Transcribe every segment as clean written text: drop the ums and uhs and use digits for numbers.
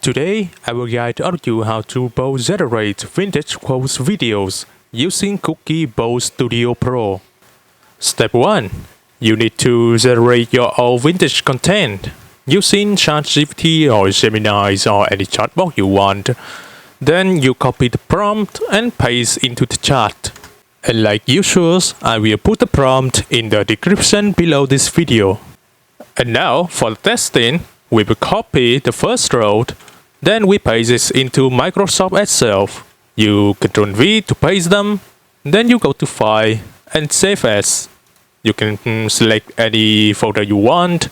Today, I will guide you how to bold generate vintage quotes videos using Cookie Bold Studio Pro. Step 1. You need to generate your own vintage content using ChatGPT or Gemini or any chatbot you want. Then you copy the prompt and paste into the chat. And like usual, I will put the prompt in the description below this video. And now for the testing, we will copy the first row. Then we paste it into Microsoft Excel. You Ctrl V to paste them. Then you go to File and Save As. You can select any folder you want.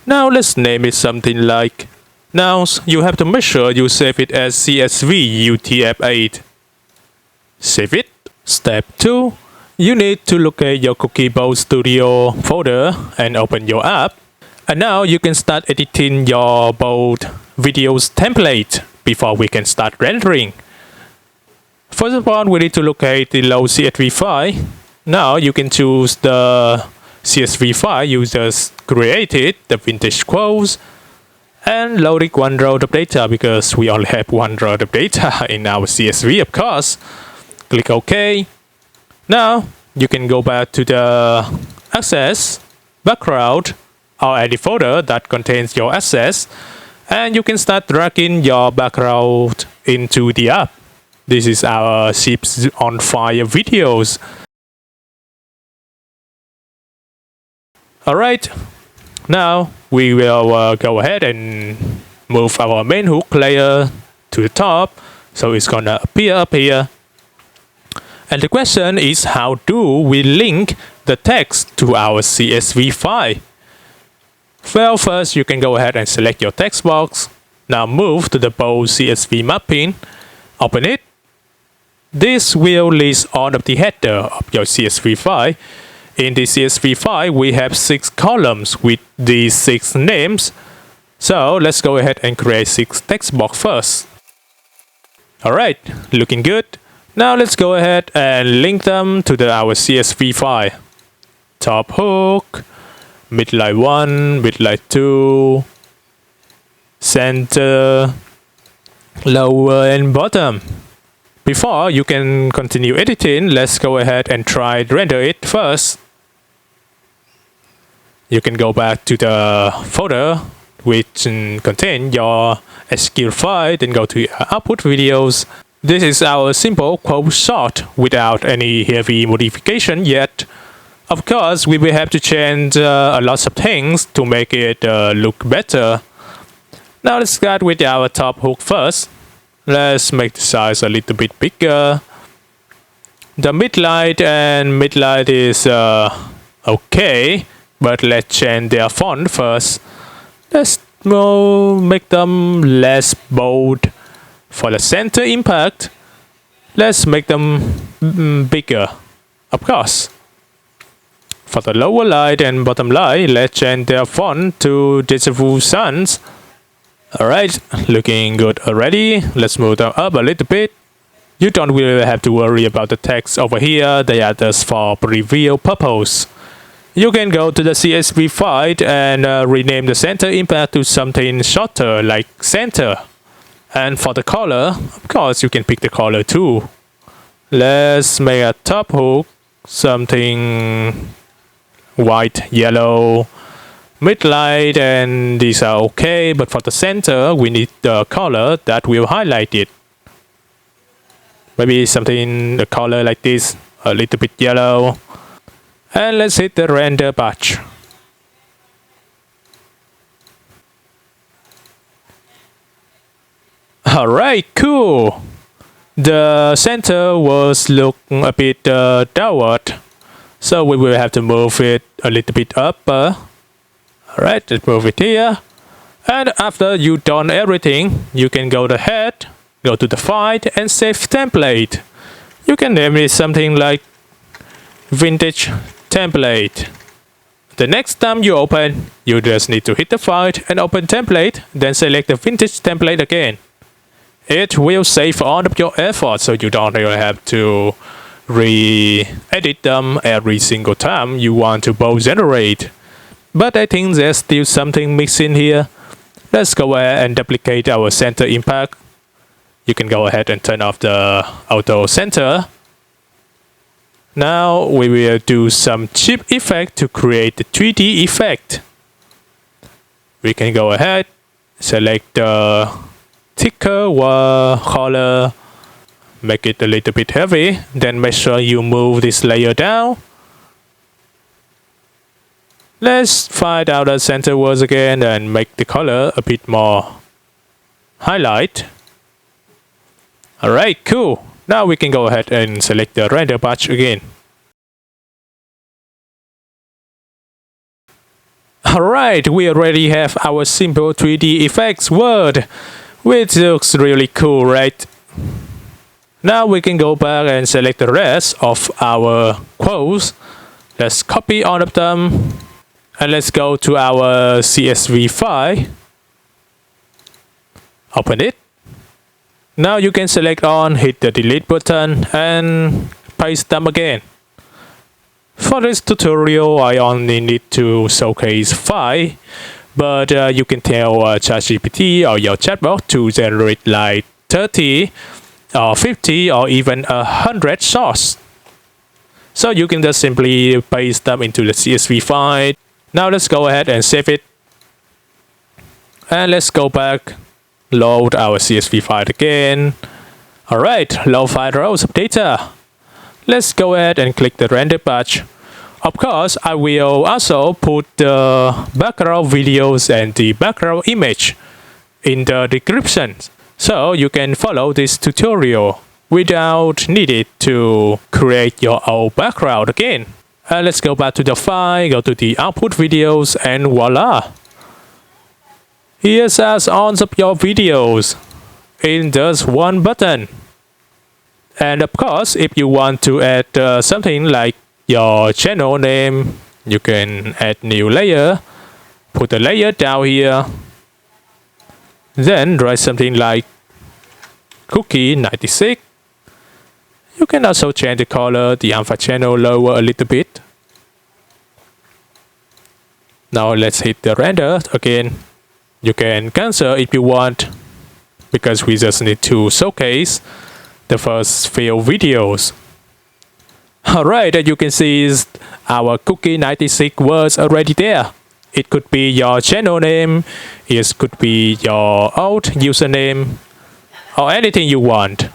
Now let's name it something like. Now you have to make sure you save it as CSV UTF-8. Save it. Step 2. You need to locate your Cookie Bold Studio folder and open your app. And now you can start editing your bold videos template before we can start rendering. First of all, we need to locate the low CSV file. Now you can choose the CSV file you just created, the vintage quotes, and load it one row of data because we only have one row of data in our CSV, of course. Click OK. Now you can go back to the Access, Background, or any folder that contains your assets, and you can start dragging your background into the app. This is our ships on fire videos. Alright, now we will go ahead and move our main hook layer to the top, so it's gonna appear up here. And the question is, how do we link the text to our CSV file? Well, first you can go ahead and select your text box. Now move to the bold CSV mapping. Open it. This will list all of the header of your CSV file. In the CSV file, we have 6 columns with these 6 names. So let's go ahead and create 6 text box first. Alright, looking good. Now let's go ahead and link them to our CSV file. Top hook, midline 1, midline 2, center, lower and bottom. Before you can continue editing, let's go ahead and try render it first. You can go back to the folder which contains your SQL file, then go to output videos. This is our simple quote short without any heavy modification yet. Of course, we will have to change a lot of things to make it look better. Now let's start with our top hook first. Let's make the size a little bit bigger. The midline and midline is okay, but let's change their font first. Let's make them less bold. For the center impact, let's make them bigger, of course. For the lower line and bottom line, let's change their font to Digital Sans. Alright, looking good already. Let's move them up a little bit. You don't really have to worry about the text over here. They are just for preview purpose. You can go to the CSV file and rename the center impact to something shorter like center. And for the color, of course, you can pick the color too. Let's make a top hook something white, yellow, midline, and these are okay. But for the center, we need the color that will highlight it. Maybe something, a color like this, a little bit yellow. And let's hit the render batch. Alright, cool. The center was looking a bit downward, so we will have to move it a little bit up. Alright, let's move it here. And after you've done everything, you can go ahead, go to the file and save template. You can name it something like vintage template. The next time you open, you just need to hit the file and open template, then select the vintage template again. It will save all of your effort, so you don't really have to re-edit them every single time you want to bold generate. But I think there's still something missing here. Let's go ahead and duplicate our center impact. You can go ahead and turn off the auto center. Now we will do some cheap effect to create the 3D effect. We can go ahead, select the thicker color, make it a little bit heavy, then make sure you move this layer down. Let's find out the center words again and make the color a bit more highlight. Alright, cool. Now we can go ahead and select the render batch again. Alright, we already have our simple 3D effects word, which looks really cool, right? Now we can go back and select the rest of our quotes. Let's copy all of them. And let's go to our CSV file. Open it. Now you can select on, hit the delete button and paste them again. For this tutorial, I only need to showcase 5, but you can tell ChatGPT or your chatbot to generate like 30 or 50 or even 100 shots. So you can just simply paste them into the CSV file. Now let's go ahead and save it. And let's go back, load our CSV file again. Alright, load 5 rows of data. Let's go ahead and click the render batch. Of course, I will also put the background videos and the background image in the description, so you can follow this tutorial without needing to create your own background again. And let's go back to the file, go to the output videos, and voila! Here's all of your videos in just one button. And of course, if you want to add something like your channel name, you can add new layer, put a layer down here, then write something like cookie 96. You can also change the color, the alpha channel lower a little bit. Now let's hit the render again. You can cancel if you want, because we just need to showcase the first few videos. Alright, as you can see, is our cookie 96 words already there. It could be your channel name, it could be your old username, or anything you want.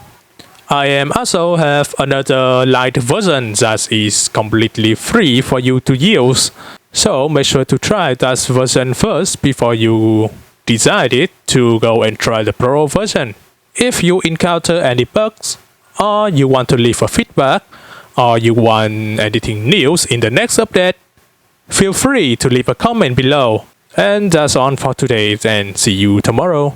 I am also have another Lite version that is completely free for you to use. So make sure to try that version first before you decide to go and try the Pro version. If you encounter any bugs, or you want to leave a feedback, or you want anything new in the next update, feel free to leave a comment below. And that's all for today, and see you tomorrow.